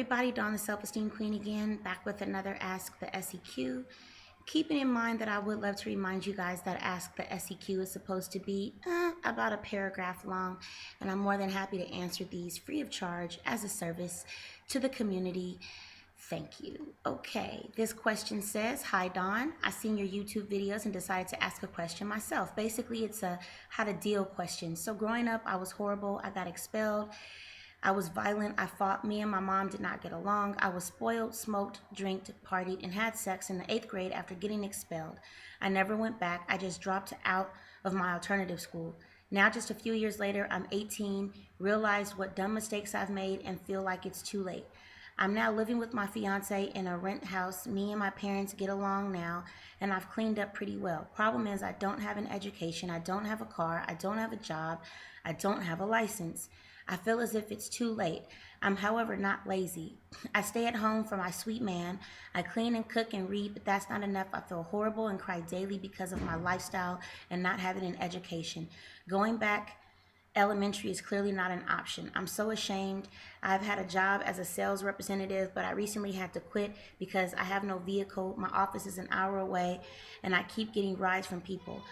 everybody, Dawn the Self-Esteem Queen again, back with another Ask the SEQ. Keeping in mind that I would love to remind you guys that Ask the SEQ is supposed to be about a paragraph long, and I'm more than happy to answer these free of charge as a service to the community. Thank you. Okay, this question says, hi Dawn, I seen your YouTube videos and decided to ask a question myself. Basically, it's a how to deal question. So growing up, I was horrible. I got expelled. I was violent. I fought. Me and my mom did not get along. I was spoiled, smoked, drank, partied, and had sex in the 8th grade after getting expelled. I never went back. I just dropped out of my alternative school. Now, just a few years later, I'm 18, realized what dumb mistakes I've made, and feel like it's too late. I'm now living with my fiance in a rent house. Me and my parents get along now, and I've cleaned up pretty well. Problem is, I don't have an education. I don't have a car. I don't have a job. I don't have a license. I feel as if it's too late. I'm, however, not lazy. I stay at home for my sweet man. I clean and cook and read, but that's not enough. I feel horrible and cry daily because of my lifestyle and not having an education. Going back elementary is clearly not an option. I'm so ashamed. I've had a job as a sales representative, but I recently had to quit because I have no vehicle. My office is an hour away, and I keep getting rides from people.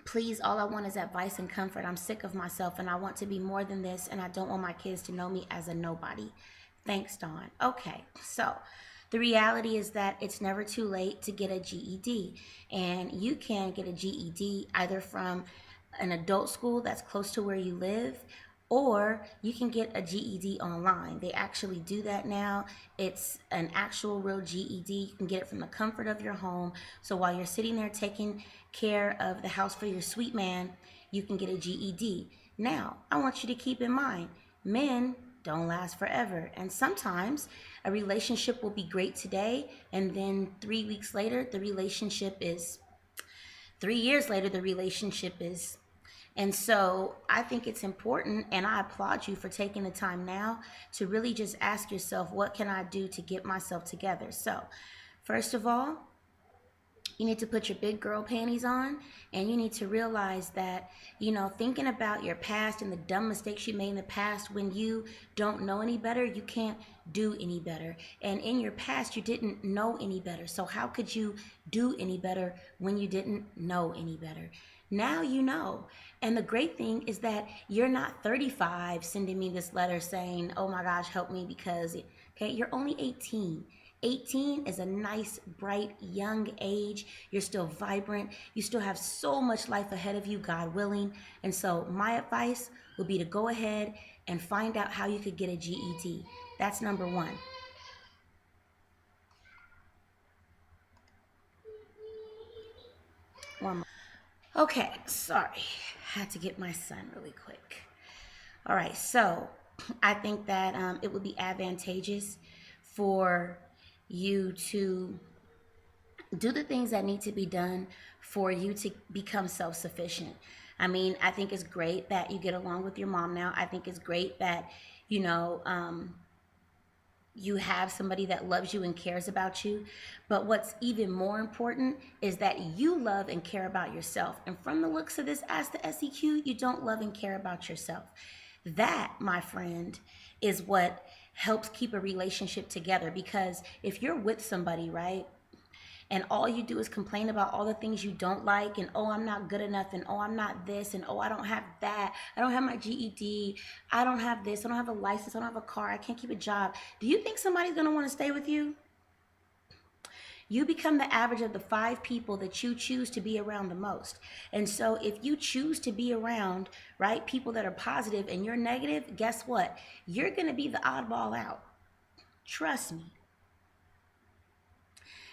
Please, all I want is advice and comfort. I'm sick of myself, and I want to be more than this, and I don't want my kids to know me as a nobody. Thanks, Dawn. Okay, so the reality is that it's never too late to get a GED, and you can get a GED either from an adult school that's close to where you live, or you can get a GED online. They actually do that now. It's an actual real GED. You can get it from the comfort of your home. So while you're sitting there taking care of the house for your sweet man, you can get a GED. Now, I want you to keep in mind, men don't last forever. And sometimes a relationship will be great today, and then 3 weeks later, the relationship is, 3 years later, the relationship is. And so I think it's important, and I applaud you for taking the time now to really just ask yourself, what can I do to get myself together? So first of all, you need to put your big girl panties on, and you need to realize that, thinking about your past and the dumb mistakes you made in the past, when you don't know any better, you can't do any better. And in your past, you didn't know any better. So how could you do any better when you didn't know any better? Now you know. And the great thing is that you're not 35 sending me this letter saying, oh my gosh, help me because, okay, you're only 18. 18 is a nice, bright, young age. You're still vibrant. You still have so much life ahead of you, God willing. And so my advice would be to go ahead and find out how you could get a GED. That's number one. One more. Okay, sorry. Had to get my son really quick. All right, so I think that it would be advantageous for you to do the things that need to be done for you to become self-sufficient. I mean, I think it's great that you get along with your mom now. I think it's great that, you have somebody that loves you and cares about you. But what's even more important is that you love and care about yourself. And from the looks of this Ask the SEQ, you don't love and care about yourself. That, my friend, is what helps keep a relationship together. Because if you're with somebody, right, and all you do is complain about all the things you don't like, and oh, I'm not good enough, and oh, I'm not this, and oh, I don't have that, I don't have my GED, I don't have this, I don't have a license, I don't have a car, I can't keep a job. Do you think somebody's gonna wanna stay with you? You become the average of the 5 people that you choose to be around the most. And so if you choose to be around, right, people that are positive and you're negative, guess what? You're gonna be the oddball out. Trust me.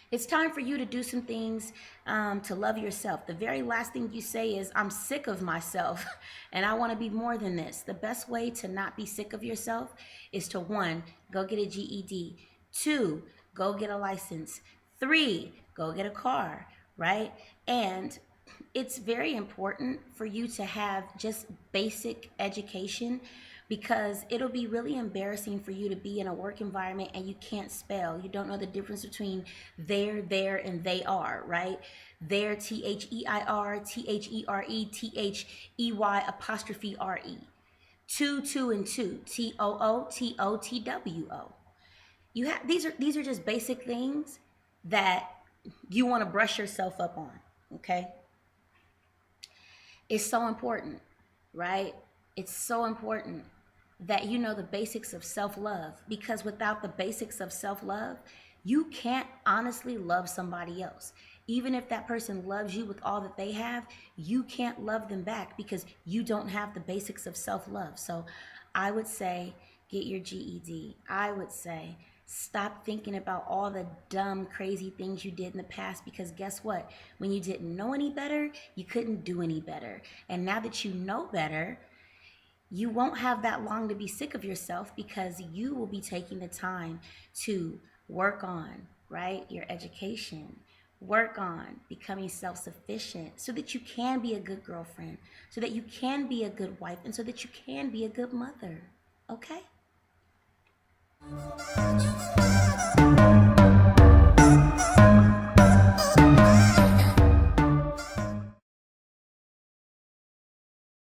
It's time for you to do some things to love yourself. The very last thing you say is, I'm sick of myself and I want to be more than this. The best way to not be sick of yourself is to 1, go get a GED. 2, go get a license. 3, go get a car, right? And it's very important for you to have just basic education, because it'll be really embarrassing for you to be in a work environment and you can't spell. You don't know the difference between there, and they are, right? There, THEIR, THERE, THEY apostrophe RE. two, and two. TOOTOTWO. You have these are just basic things that you want to brush yourself up on. Okay, it's so important, right? It's so important that you know the basics of self-love, because without the basics of self-love, you can't honestly love somebody else. Even if that person loves you with all that they have, you can't love them back because you don't have the basics of self-love. So I would say get your GED. I would say stop thinking about all the dumb, crazy things you did in the past, because guess what? When you didn't know any better, you couldn't do any better. And now that you know better, you won't have that long to be sick of yourself, because you will be taking the time to work on, right, your education, work on becoming self-sufficient so that you can be a good girlfriend, so that you can be a good wife, and so that you can be a good mother. Okay?